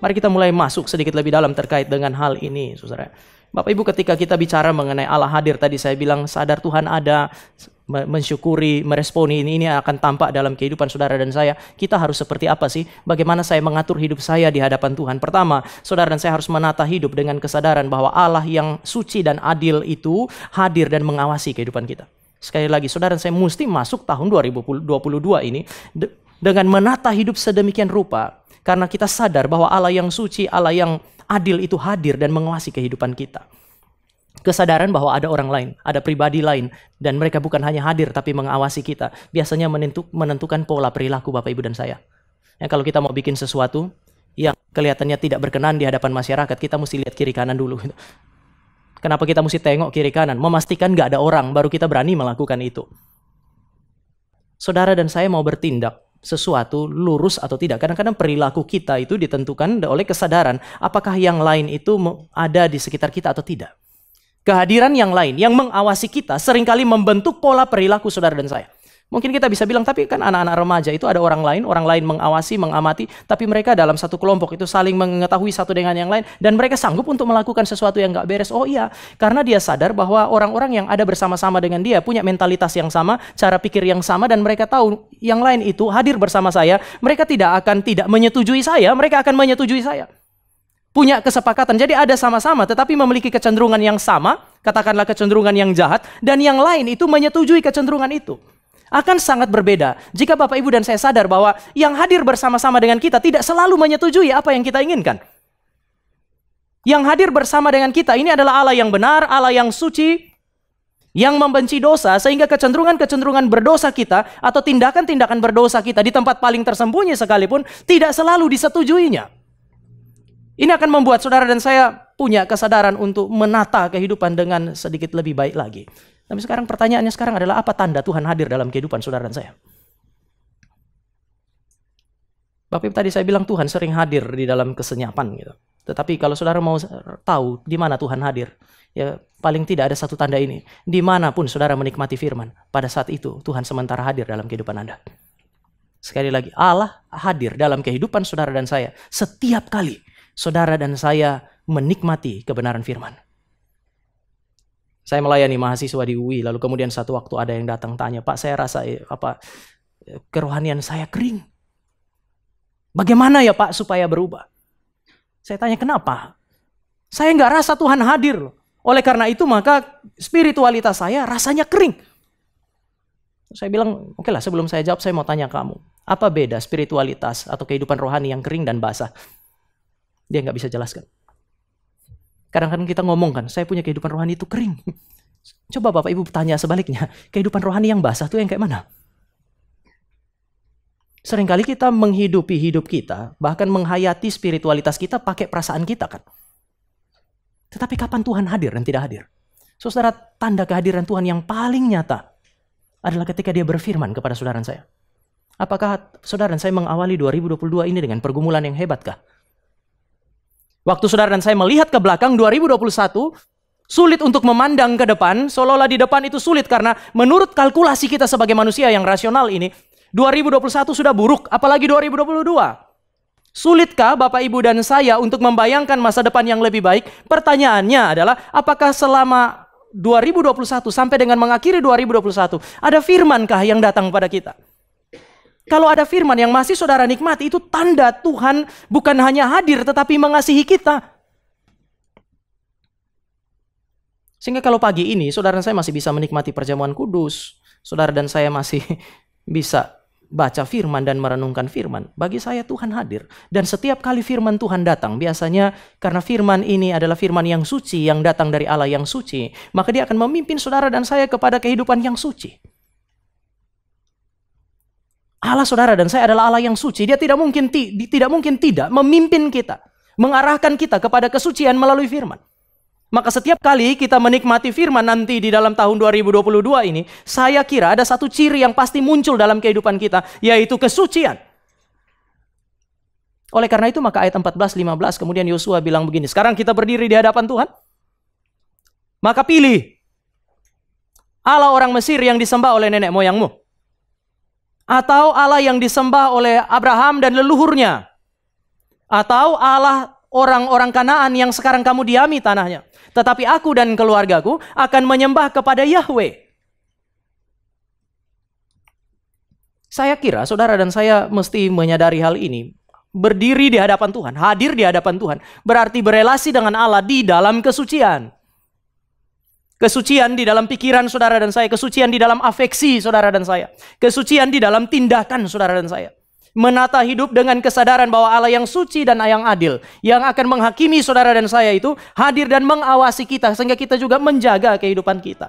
Mari kita mulai masuk sedikit lebih dalam terkait dengan hal ini, saudara. Bapak Ibu, ketika kita bicara mengenai Allah hadir, tadi saya bilang sadar Tuhan ada, mensyukuri, meresponi ini akan tampak dalam kehidupan saudara dan saya. Kita harus seperti apa sih? Bagaimana saya mengatur hidup saya di hadapan Tuhan? Pertama, saudara dan saya harus menata hidup dengan kesadaran bahwa Allah yang suci dan adil itu hadir dan mengawasi kehidupan kita. Sekali lagi, saudara dan saya mesti masuk tahun 2022 ini dengan menata hidup sedemikian rupa. Karena kita sadar bahwa Allah yang suci, Allah yang adil itu hadir dan mengawasi kehidupan kita. Kesadaran bahwa ada orang lain, ada pribadi lain, dan mereka bukan hanya hadir tapi mengawasi kita. Biasanya menentukan pola perilaku Bapak Ibu dan saya. Ya, kalau kita mau bikin sesuatu yang kelihatannya tidak berkenan di hadapan masyarakat, kita mesti lihat kiri kanan dulu. Kenapa kita mesti tengok kiri kanan? Memastikan nggak ada orang, baru kita berani melakukan itu. Saudara dan saya mau bertindak sesuatu lurus atau tidak. Kadang-kadang perilaku kita itu ditentukan oleh kesadaran apakah yang lain itu ada di sekitar kita atau tidak. Kehadiran yang lain yang mengawasi kita seringkali membentuk pola perilaku saudara dan saya. Mungkin kita bisa bilang, tapi kan anak-anak remaja itu ada orang lain mengawasi, mengamati, tapi mereka dalam satu kelompok itu saling mengetahui satu dengan yang lain, dan mereka sanggup untuk melakukan sesuatu yang gak beres. Oh iya, karena dia sadar bahwa orang-orang yang ada bersama-sama dengan dia punya mentalitas yang sama, cara pikir yang sama, dan mereka tahu yang lain itu hadir bersama saya, mereka tidak akan tidak menyetujui saya, mereka akan menyetujui saya. Punya kesepakatan, jadi ada sama-sama, tetapi memiliki kecenderungan yang sama, katakanlah kecenderungan yang jahat, dan yang lain itu menyetujui kecenderungan itu. Akan sangat berbeda jika Bapak Ibu dan saya sadar bahwa yang hadir bersama-sama dengan kita tidak selalu menyetujui apa yang kita inginkan. Yang hadir bersama dengan kita ini adalah Allah yang benar, Allah yang suci, yang membenci dosa, sehingga kecenderungan-kecenderungan berdosa kita atau tindakan-tindakan berdosa kita di tempat paling tersembunyi sekalipun tidak selalu disetujuinya. Ini akan membuat saudara dan saya punya kesadaran untuk menata kehidupan dengan sedikit lebih baik lagi. Tapi sekarang pertanyaannya sekarang adalah apa tanda Tuhan hadir dalam kehidupan saudara dan saya? Bapak Ibu, tadi saya bilang Tuhan sering hadir di dalam kesenyapan gitu. Tetapi kalau saudara mau tahu di mana Tuhan hadir, ya paling tidak ada satu tanda ini. Dimanapun saudara menikmati firman, pada saat itu Tuhan sementara hadir dalam kehidupan Anda. Sekali lagi, Allah hadir dalam kehidupan saudara dan saya setiap kali saudara dan saya menikmati kebenaran firman. Saya melayani mahasiswa di UI, lalu kemudian satu waktu ada yang datang tanya, Pak, saya rasa kerohanian saya kering. Bagaimana ya Pak supaya berubah? Saya tanya, kenapa? Saya nggak rasa Tuhan hadir. Oleh karena itu maka spiritualitas saya rasanya kering. Saya bilang, oke lah, sebelum saya jawab saya mau tanya kamu, apa beda spiritualitas atau kehidupan rohani yang kering dan basah? Dia nggak bisa jelaskan. Kadang-kadang kita ngomong kan, saya punya kehidupan rohani itu kering. Coba Bapak Ibu tanya sebaliknya, kehidupan rohani yang basah itu yang kayak mana? Seringkali kita menghidupi hidup kita, bahkan menghayati spiritualitas kita pakai perasaan kita kan. Tetapi kapan Tuhan hadir dan tidak hadir? Saudara, tanda kehadiran Tuhan yang paling nyata adalah ketika dia berfirman kepada saudara saya. Apakah saudara dan saya mengawali 2022 ini dengan pergumulan yang hebatkah? Waktu saudara dan saya melihat ke belakang 2021, sulit untuk memandang ke depan, seolah-olah di depan itu sulit karena menurut kalkulasi kita sebagai manusia yang rasional ini, 2021 sudah buruk, apalagi 2022. Sulitkah Bapak Ibu dan saya untuk membayangkan masa depan yang lebih baik? Pertanyaannya adalah, apakah selama 2021 sampai dengan mengakhiri 2021, ada firmankah yang datang pada kita? Kalau ada firman yang masih saudara nikmati, itu tanda Tuhan bukan hanya hadir tetapi mengasihi kita. Sehingga kalau pagi ini saudara dan saya masih bisa menikmati perjamuan kudus, saudara dan saya masih bisa baca firman dan merenungkan firman, bagi saya Tuhan hadir. Dan setiap kali firman Tuhan datang, biasanya karena firman ini adalah firman yang suci, yang datang dari Allah yang suci, maka dia akan memimpin saudara dan saya kepada kehidupan yang suci. Allah saudara dan saya adalah Allah yang suci. Dia tidak mungkin tidak memimpin kita, mengarahkan kita kepada kesucian melalui firman. Maka setiap kali kita menikmati firman nanti di dalam tahun 2022 ini, saya kira ada satu ciri yang pasti muncul dalam kehidupan kita, yaitu kesucian. Oleh karena itu maka ayat 14-15 kemudian Yosua bilang begini, sekarang kita berdiri di hadapan Tuhan, maka pilih Allah orang Mesir yang disembah oleh nenek moyangmu, atau Allah yang disembah oleh Abraham dan leluhurnya. Atau Allah orang-orang Kanaan yang sekarang kamu diami tanahnya. Tetapi aku dan keluargaku akan menyembah kepada Yahweh. Saya kira saudara dan saya mesti menyadari hal ini. Berdiri di hadapan Tuhan, hadir di hadapan Tuhan, berarti berelasi dengan Allah di dalam kesucian. Kesucian di dalam pikiran saudara dan saya, kesucian di dalam afeksi saudara dan saya, kesucian di dalam tindakan saudara dan saya. Menata hidup dengan kesadaran bahwa Allah yang suci dan yang adil, yang akan menghakimi saudara dan saya itu hadir dan mengawasi kita, sehingga kita juga menjaga kehidupan kita.